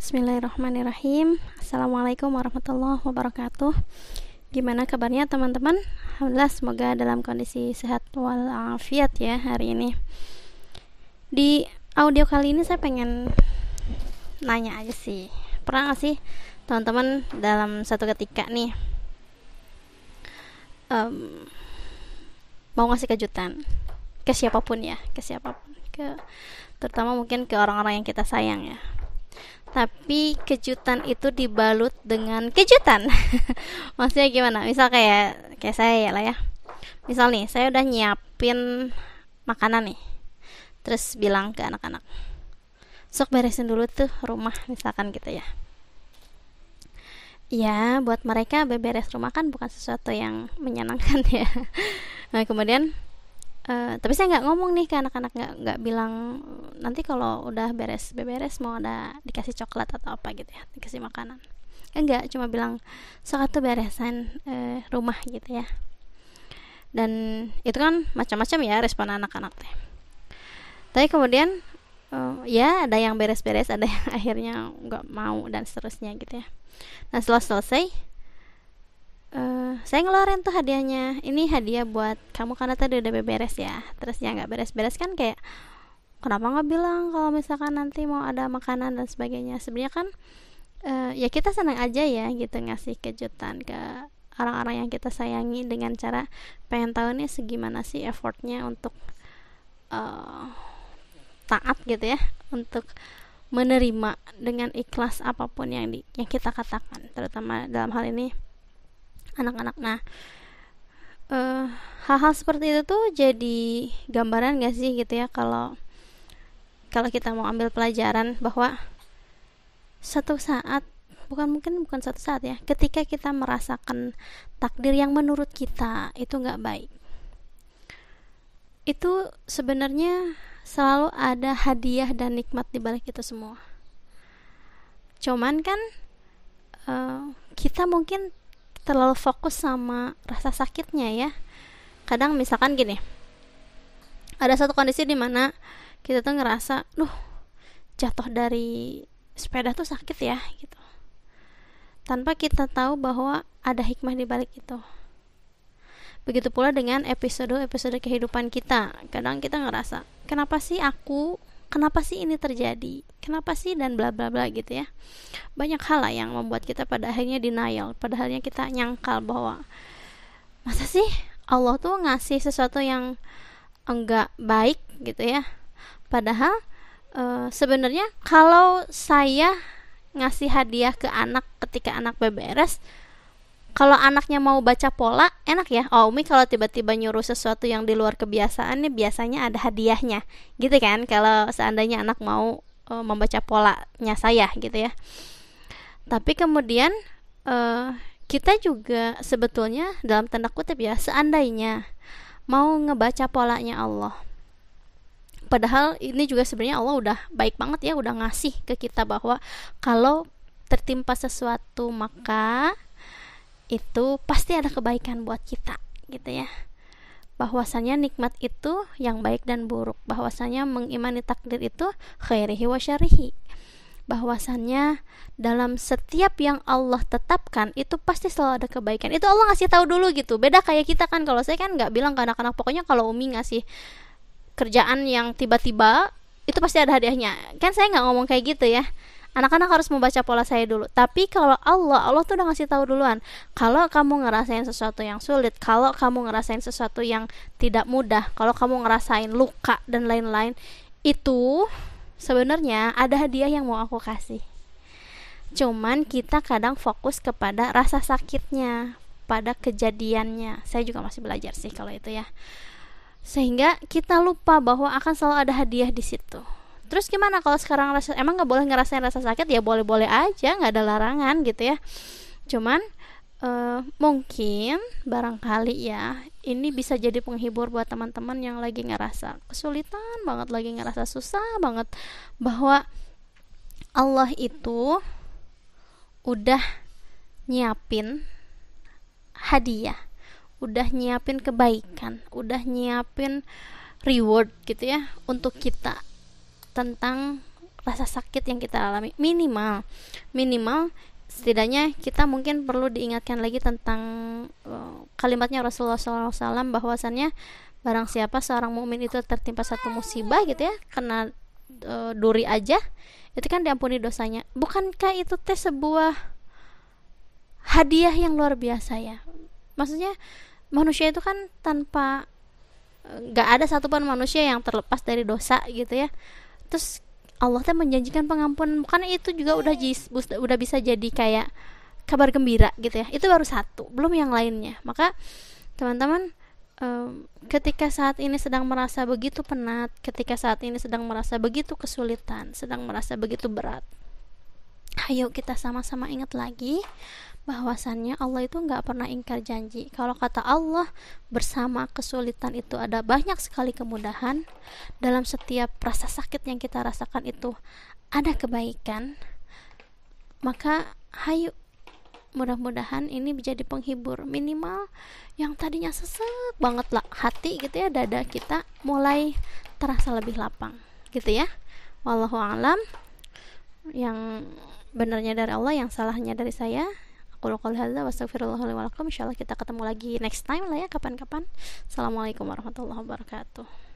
Bismillahirrahmanirrahim. Assalamualaikum warahmatullahi wabarakatuh. Gimana kabarnya teman-teman? Alhamdulillah, semoga dalam kondisi sehat walafiat ya hari ini. Di audio kali ini saya pengen nanya aja sih. Pernah gak sih teman-teman dalam satu ketika nih mau ngasih kejutan ke siapapun, terutama mungkin ke orang-orang yang kita sayang ya. Tapi kejutan itu dibalut dengan kejutan. Maksudnya gimana? Misal kayak saya lah ya. Misal nih, saya udah nyiapin makanan nih. Terus bilang ke anak-anak, sok beresin dulu tuh rumah, misalkan gitu ya. Ya, buat mereka beberes rumah kan bukan sesuatu yang menyenangkan ya. Nah, kemudian tapi saya nggak ngomong nih ke anak-anak, nggak bilang nanti kalau udah beberes mau ada dikasih coklat atau apa gitu ya, dikasih makanan. Enggak, cuma bilang sok atuh beresan rumah gitu ya. Dan itu kan macam-macam ya respon anak-anak teh. Tapi kemudian ya ada yang beres-beres, ada yang akhirnya nggak mau dan seterusnya gitu ya. Nah, setelah selesai saya ngeluarin tuh hadiahnya. Ini hadiah buat kamu karena tadi udah beberes ya. Terus yang nggak beres-beres kan kayak kenapa nggak bilang kalau misalkan nanti mau ada makanan dan sebagainya. Sebenarnya kan ya kita senang aja ya gitu ngasih kejutan ke orang-orang yang kita sayangi dengan cara pengen tahu nih segimana sih effortnya untuk taat gitu ya, untuk menerima dengan ikhlas apapun yang kita katakan, terutama dalam hal ini anak-anak. Nah, hal-hal seperti itu tuh jadi gambaran gak sih gitu ya, kalau kita mau ambil pelajaran bahwa suatu saat, bukan suatu saat ya, ketika kita merasakan takdir yang menurut kita itu gak baik, itu sebenarnya selalu ada hadiah dan nikmat di balik itu semua. Cuman kan kita mungkin terlalu fokus sama rasa sakitnya ya. Kadang misalkan gini, ada satu kondisi di mana kita tuh ngerasa, jatuh dari sepeda tuh sakit ya gitu, tanpa kita tahu bahwa ada hikmah di balik itu. Begitu pula dengan episode kehidupan kita. Kadang kita ngerasa, kenapa sih ini terjadi, kenapa sih, dan bla bla bla gitu ya. Banyak hal lah yang membuat kita pada akhirnya denial, pada akhirnya kita nyangkal bahwa masa sih Allah tuh ngasih sesuatu yang enggak baik gitu ya. Padahal sebenarnya kalau saya ngasih hadiah ke anak ketika anak beberes, kalau anaknya mau baca pola, enak ya. Umi kalau tiba-tiba nyuruh sesuatu yang di luar kebiasaan nih, biasanya ada hadiahnya gitu kan, kalau seandainya anak mau membaca polanya saya gitu ya. Tapi kemudian kita juga sebetulnya dalam tanda kutip ya, seandainya mau ngebaca polanya Allah, padahal ini juga sebenarnya Allah udah baik banget ya, udah ngasih ke kita bahwa kalau tertimpa sesuatu maka itu pasti ada kebaikan buat kita gitu ya. Bahwasanya nikmat itu yang baik dan buruk, bahwasanya mengimani takdir itu khairihi wa syarihi, bahwasanya dalam setiap yang Allah tetapkan itu pasti selalu ada kebaikan. Itu Allah ngasih tahu dulu gitu. Beda kayak kita kan, kalau saya kan nggak bilang ke anak-anak, pokoknya kalau Umi ngasih kerjaan yang tiba-tiba itu pasti ada hadiahnya, kan saya nggak ngomong kayak gitu ya. Anak-anak harus membaca pola saya dulu. Tapi kalau Allah tuh udah ngasih tahu duluan. Kalau kamu ngerasain sesuatu yang sulit, kalau kamu ngerasain sesuatu yang tidak mudah, kalau kamu ngerasain luka dan lain-lain, itu sebenarnya ada hadiah yang mau aku kasih. Cuman kita kadang fokus kepada rasa sakitnya, pada kejadiannya. Saya juga masih belajar sih kalau itu ya. Sehingga kita lupa bahwa akan selalu ada hadiah di situ. Terus gimana kalau sekarang emang nggak boleh ngerasain rasa sakit? Ya boleh-boleh aja, nggak ada larangan gitu ya. Cuman mungkin barangkali ya ini bisa jadi penghibur buat teman-teman yang lagi ngerasa kesulitan banget, lagi ngerasa susah banget, bahwa Allah itu udah nyiapin hadiah, udah nyiapin kebaikan, udah nyiapin reward gitu ya untuk kita tentang rasa sakit yang kita alami. Minimal setidaknya kita mungkin perlu diingatkan lagi tentang kalimatnya Rasulullah SAW, bahwasannya barang siapa seorang mukmin itu tertimpa satu musibah gitu ya, kena duri aja, itu kan diampuni dosanya. Bukankah itu sebuah hadiah yang luar biasa ya? Maksudnya manusia itu kan tanpa, gak ada satupun manusia yang terlepas dari dosa gitu ya. Terus Allah menjanjikan pengampunan, karena itu juga udah bisa jadi kayak kabar gembira gitu ya. Itu baru satu, belum yang lainnya. Maka teman-teman, ketika saat ini sedang merasa begitu penat, ketika saat ini sedang merasa begitu kesulitan, sedang merasa begitu berat, ayo kita sama-sama ingat lagi bahwasannya Allah itu gak pernah ingkar janji. Kalau kata Allah, bersama kesulitan itu ada banyak sekali kemudahan. Dalam setiap rasa sakit yang kita rasakan itu ada kebaikan. Maka ayo, mudah-mudahan ini menjadi penghibur. Minimal yang tadinya sesek banget lah hati gitu ya, dada kita mulai terasa lebih lapang gitu ya. Wallahu a'lam. Yang benarnya dari Allah, yang salahnya dari saya. Aku qouli hadza wa astaghfirullah li wa lakum. Insyaallah kita ketemu lagi next time lah ya, kapan-kapan. Assalamualaikum warahmatullahi wabarakatuh.